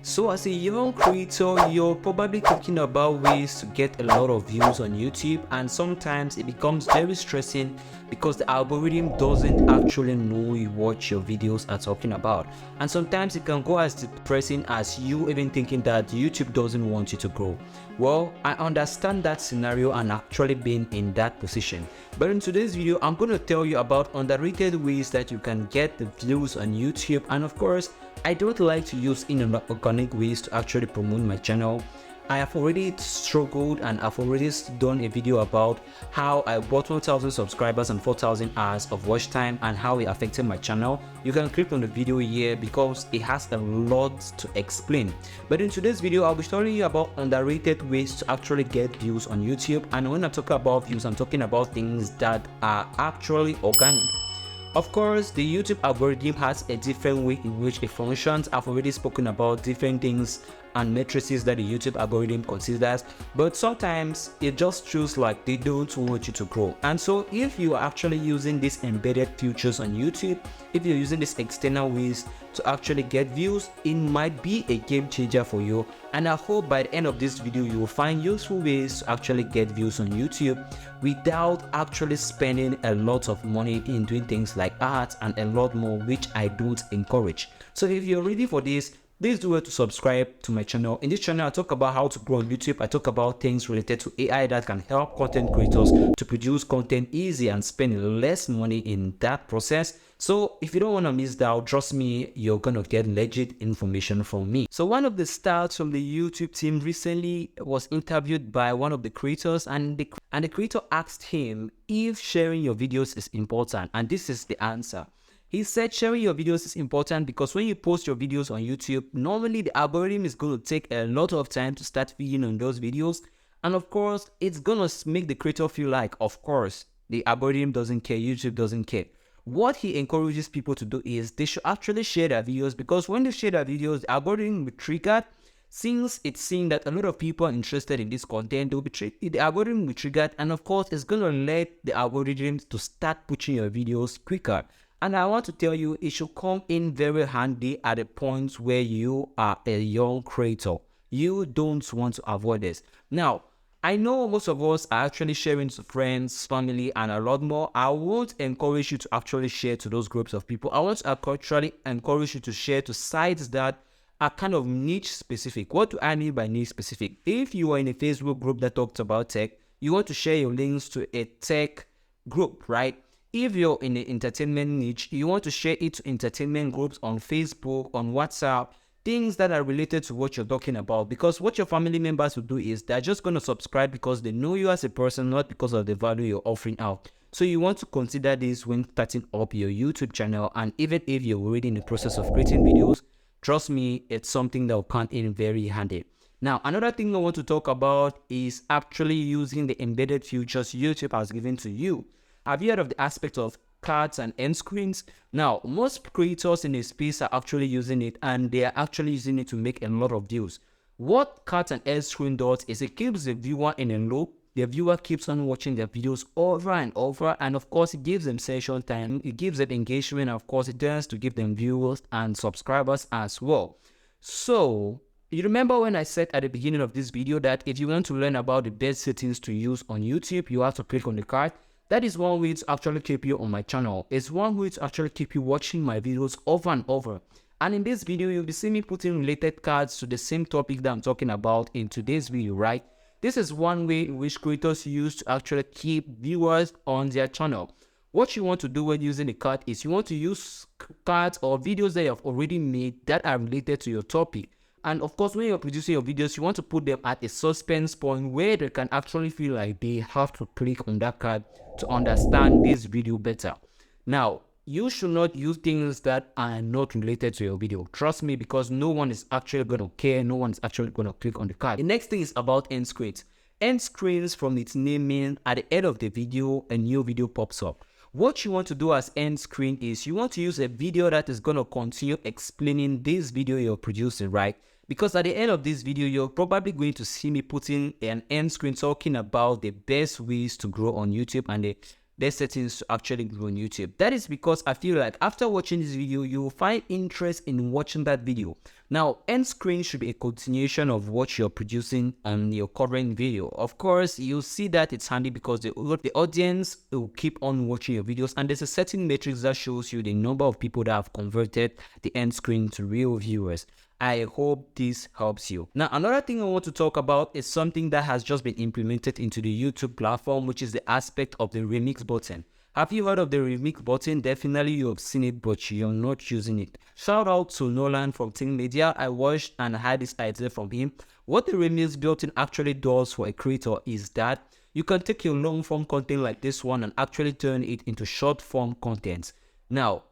So as a young creator, you're probably talking about ways to get a lot of views on YouTube, and sometimes it becomes very stressing because the algorithm doesn't actually know what your videos are talking about. And sometimes it can go as depressing as you even thinking that YouTube doesn't want you to grow. Well, I understand that scenario and actually been in that position. But in today's video, I'm going to tell you about underrated ways that you can get the views on YouTube. And of course, I don't like to use inorganic ways to actually promote my channel. I have already struggled and I've already done a video about how I bought 1,000 subscribers and 4,000 hours of watch time and how it affected my channel. You can click on the video here because it has a lot to explain. But in today's video, I'll be telling you about underrated ways to actually get views on YouTube. And when I talk about views, I'm talking about things that are actually organic. Of course, the YouTube algorithm has a different way in which it functions. I've already spoken about different things and matrices that the YouTube algorithm considers, but sometimes it just feels like they don't want you to grow. And so if you are actually using these embedded features on YouTube, if you're using these external ways to actually get views, it might be a game changer for you. And I hope by the end of this video, you will find useful ways to actually get views on YouTube without actually spending a lot of money in doing things like ads and a lot more, which I don't encourage. So if you're ready for this, please do well to subscribe to my channel. In this channel, I talk about how to grow on YouTube. I talk about things related to AI that can help content creators to produce content easy and spend less money in that process. So if you don't want to miss out, trust me, you're going to get legit information from me. So one of the stars from the YouTube team recently was interviewed by one of the creators, and the creator asked him if sharing your videos is important. And this is the answer. He said sharing your videos is important because when you post your videos on YouTube, normally the algorithm is going to take a lot of time to start feeding on those videos. And of course, it's going to make the creator feel like, of course, the algorithm doesn't care, YouTube doesn't care. What he encourages people to do is they should actually share their videos, because when they share their videos, the algorithm will be triggered. Since it's seeing that a lot of people are interested in this content, the algorithm will be triggered, and of course, it's going to let the algorithm to start pushing your videos quicker. And I want to tell you, it should come in very handy at a point where you are a young creator. You don't want to avoid this. Now, I know most of us are actually sharing to friends, family, and a lot more. I won't encourage you to actually share to those groups of people. I want to actually encourage you to share to sites that are kind of niche specific. What do I mean by niche specific? If you are in a Facebook group that talks about tech, you want to share your links to a tech group, right? If you're in the entertainment niche, you want to share it to entertainment groups on Facebook, on WhatsApp, things that are related to what you're talking about. Because what your family members will do is they're just going to subscribe because they know you as a person, not because of the value you're offering out. So you want to consider this when starting up your YouTube channel. And even if you're already in the process of creating videos, trust me, it's something that will come in very handy. Now, another thing I want to talk about is actually using the embedded features YouTube has given to you. Have you heard of the aspect of cards and end screens? Now, most creators in this space are actually using it, and they are actually using it to make a lot of views. What cards and end screen does is it keeps the viewer in a loop. The viewer keeps on watching their videos over and over, and of course, it gives them session time, it gives them engagement, and of course, it tends to give them viewers and subscribers as well. So, you remember when I said at the beginning of this video that if you want to learn about the best settings to use on YouTube, you have to click on the card. That is one way to actually keep you on my channel. It's one way to actually keep you watching my videos over and over. And in this video, you'll be seeing me putting related cards to the same topic that I'm talking about in today's video, right? This is one way in which creators use to actually keep viewers on their channel. What you want to do when using the card is you want to use cards or videos that you have already made that are related to your topic. And of course, when you're producing your videos, you want to put them at a suspense point where they can actually feel like they have to click on that card to understand this video better. Now, you should not use things that are not related to your video. Trust me, because no one is actually going to care. No one is actually going to click on the card. The next thing is about end screens. End screens, from its name, mean at the end of the video, a new video pops up. What you want to do as end screen is you want to use a video that is going to continue explaining this video you're producing, right? Because at the end of this video, you're probably going to see me putting an end screen talking about the best ways to grow on YouTube and the their settings to actually grow on YouTube. That is because I feel like after watching this video, you will find interest in watching that video. Now, end screen should be a continuation of what you're producing on your current video. Of course, you'll see that it's handy because the audience will keep on watching your videos, and there's a certain matrix that shows you the number of people that have converted the end screen to real viewers. I hope this helps you. Now, another thing I want to talk about is something that has just been implemented into the YouTube platform, which is the aspect of the remix button. Have you heard of the remix button? Definitely you have seen it, but you're not using it. Shout out to Nolan from Team Media. I watched and I had this idea from him. What the remix button actually does for a creator is that you can take your long form content like this one and actually turn it into short form content. Now,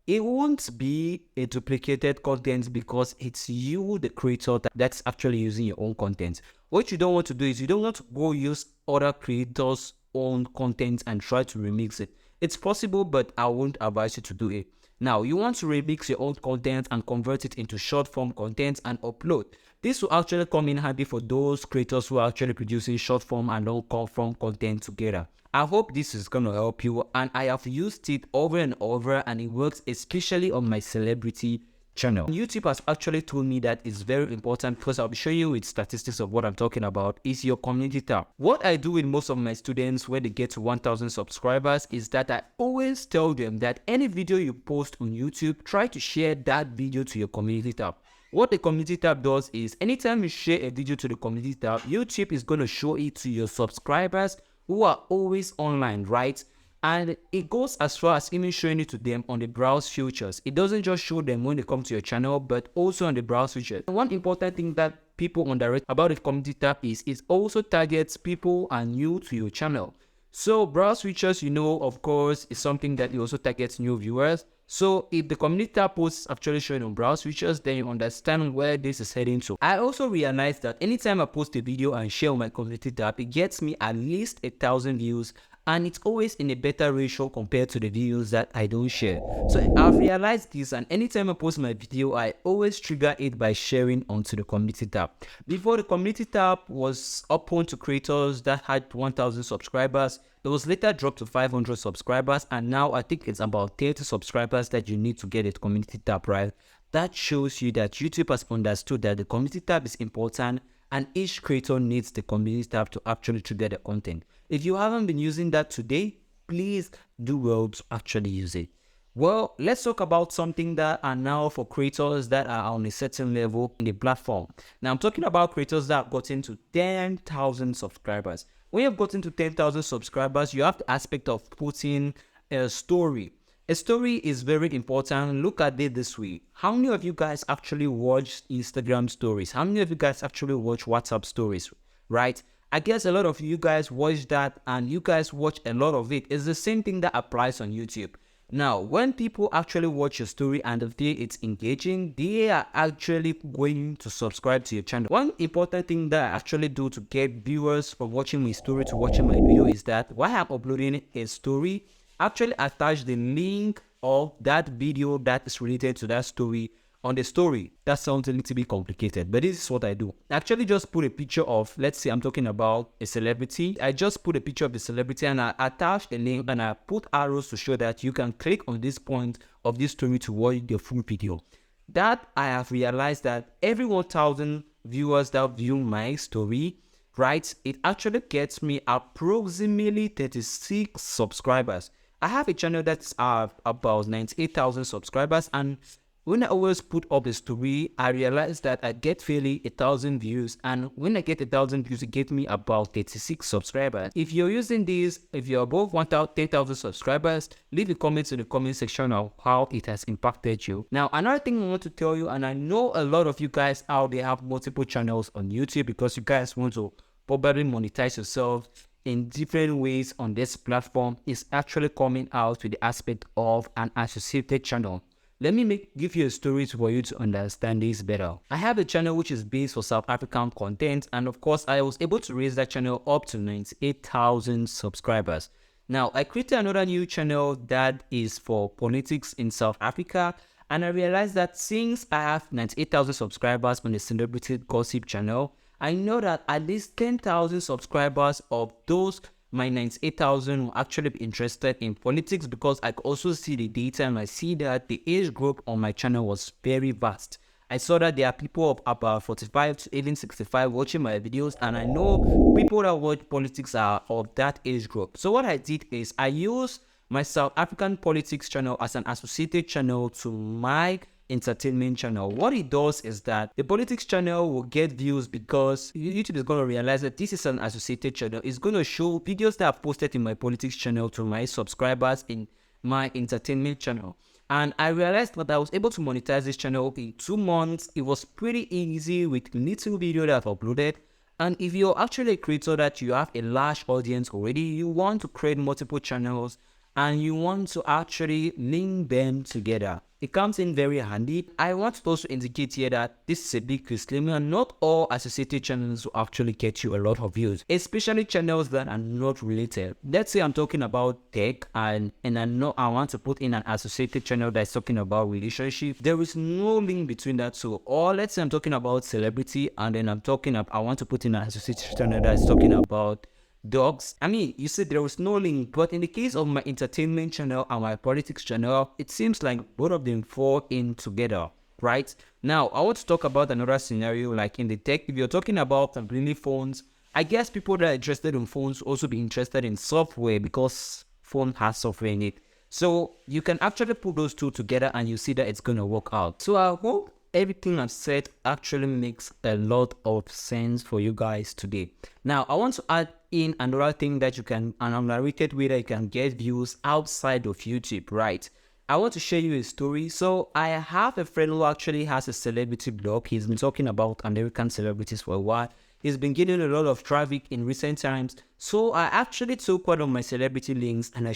it won't be a duplicated content because it's you, the creator, that's actually using your own content. What you don't want to do is you don't want to go use other creators' own content and try to remix it. It's possible, but I won't advise you to do it. Now, you want to remix your own content and convert it into short form content and upload. This will actually come in handy for those creators who are actually producing short form and long form content together. I hope this is going to help you, and I have used it over and over, and it works especially on my celebrity channel. YouTube has actually told me that it's very important, because I'll be showing you with statistics of what I'm talking about, is your community tab. What I do with most of my students when they get to 1,000 subscribers is that I always tell them that any video you post on YouTube, try to share that video to your community tab. What the community tab does is anytime you share a video to the community tab, YouTube is going to show it to your subscribers who are always online, right? And it goes as far as even showing it to them on the browse features. It doesn't just show them when they come to your channel, but also on the browse features. One important thing that people underrate about the community tab is it also targets people are new to your channel. So browse features, you know, of course, is something that it also targets new viewers. So if the community tab post actually showing on browse features, then you understand where this is heading to. I also realized that anytime I post a video and share on my community tab, it gets me at least 1,000 views, and it's always in a better ratio compared to the videos that I don't share. So I've realized this, and anytime I post my video, I always trigger it by sharing onto the community tab. Before, the community tab was open to creators that had 1,000 subscribers. It was later dropped to 500 subscribers, and now I think it's about 30 subscribers that you need to get a community tab, right? That shows you that YouTube has understood that the community tab is important, and each creator needs the community tab to actually trigger the content. If you haven't been using that today, please do well to actually use it. Well, let's talk about something that are now for creators that are on a certain level in the platform. Now, I'm talking about creators that have gotten to 10,000 subscribers. When you've gotten to 10,000 subscribers, you have the aspect of putting a story. A story is very important. Look at it this way. How many of you guys actually watch Instagram stories? How many of you guys actually watch WhatsApp stories, right? I guess a lot of you guys watch that, and you guys watch a lot of it. It's the same thing that applies on YouTube. Now, when people actually watch your story and if it's engaging, they are actually going to subscribe to your channel. One important thing that I actually do to get viewers from watching my story to watching my video is that while I'm uploading a story, actually attach the link of that video that is related to that story on the story. That sounds a little bit complicated, but this is what I do. I actually just put a picture of, let's say I'm talking about a celebrity. I just put a picture of the celebrity and I attach a link and I put arrows to show that you can click on this point of this story to watch the full video. That I have realized that every 1,000 viewers that view my story, right, it actually gets me approximately 36 subscribers. I have a channel that's about 98,000 subscribers, and when I always put up a story, I realize that I get fairly 1,000 views, and when I get 1,000 views, it gets me about 36 subscribers. If you're using this, if you're above 10,000 subscribers, leave a comment in the comment section of how it has impacted you. Now, another thing I want to tell you, and I know a lot of you guys out there have multiple channels on YouTube because you guys want to probably monetize yourself in different ways on this platform, is actually coming out with the aspect of an associated channel. Let me give you a story for you to understand this better. I have a channel which is based for South African content, and of course I was able to raise that channel up to 98,000 subscribers. Now, I created another new channel that is for politics in South Africa, and I realized that since I have 98,000 subscribers on the celebrity gossip channel, I know that at least 10,000 subscribers of those my 98,000 will actually be interested in politics, because I could also see the data and I see that the age group on my channel was very vast. I saw that there are people of about 45 to even 65 watching my videos, and I know people that watch politics are of that age group. So what I did is I used my South African politics channel as an associated channel to my entertainment channel. What it does is that the politics channel will get views because YouTube is going to realize that this is an associated channel. It's going to show videos that I've posted in my politics channel to my subscribers in my entertainment channel. And I realized that I was able to monetize this channel in 2 months. It was pretty easy with little video that I've uploaded. And if you're actually a creator that you have a large audience already, you want to create multiple channels and you want to actually link them together, it comes in very handy. I want to also indicate here that this is a big disclaimer. Not all associated channels will actually get you a lot of views, especially channels that are not related. Let's say I'm talking about tech and I know I want to put in an associated channel that's talking about relationship. There is no link between that two. Or let's say I'm talking about celebrity and then I want to put in an associated channel that's talking about dogs. I mean, you said there was no link, but in the case of my entertainment channel and my politics channel, it seems like both of them fall in together, right? Now, I want to talk about another scenario like in the tech. If you're talking about really phones, I guess people that are interested in phones also be interested in software because phone has software in it. So you can actually put those two together and you see that it's going to work out. So I hope everything I've said actually makes a lot of sense for you guys today. Now, I want to add in another thing that you can, an underrated way that you can get views outside of YouTube, right? I want to share you a story. So I have a friend who actually has a celebrity blog. He's been talking about American celebrities for a while. He's been getting a lot of traffic in recent times. So I actually took one of my celebrity links and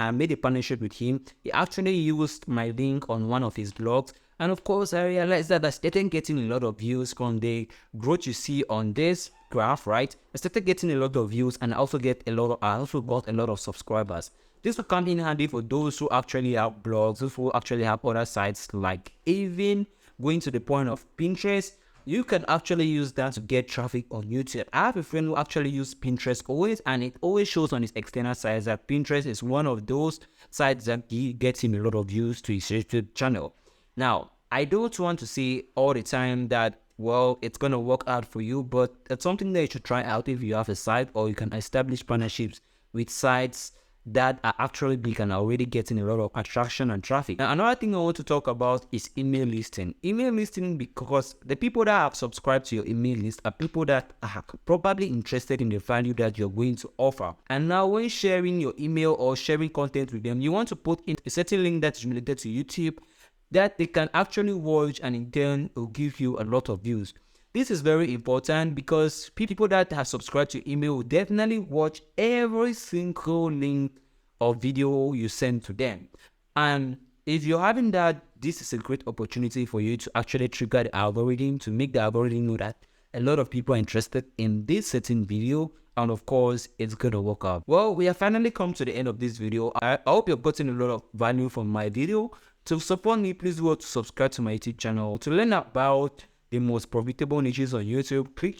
I made a partnership with him. He actually used my link on one of his blogs. And of course, I realized that I started getting a lot of views from the growth you see on this graph, right? I started getting a lot of views and I also got a lot of subscribers. This will come in handy for those who actually have blogs, those who actually have other sites, like even going to the point of Pinterest. You can actually use that to get traffic on YouTube. I have a friend who actually uses Pinterest always, and it always shows on his external sites that Pinterest is one of those sites that he gets him a lot of views to his YouTube channel. Now, I don't want to say all the time that, well, it's going to work out for you, but it's something that you should try out if you have a site, or you can establish partnerships with sites that are actually big and are already getting a lot of attraction and traffic. Now, another thing I want to talk about is email listing. Email listing, because the people that have subscribed to your email list are people that are probably interested in the value that you're going to offer. And now when sharing your email or sharing content with them, you want to put in a certain link that's related to YouTube that they can actually watch, and in turn will give you a lot of views. This is very important because people that have subscribed to your email will definitely watch every single link or video you send to them. And if you're having that, this is a great opportunity for you to actually trigger the algorithm, to make the algorithm know that a lot of people are interested in this certain video, and of course it's gonna work out. Well, we have finally come to the end of this video. I hope you've gotten a lot of value from my video. To support me, please go to subscribe to my YouTube channel. To learn about the most profitable niches on YouTube, click here.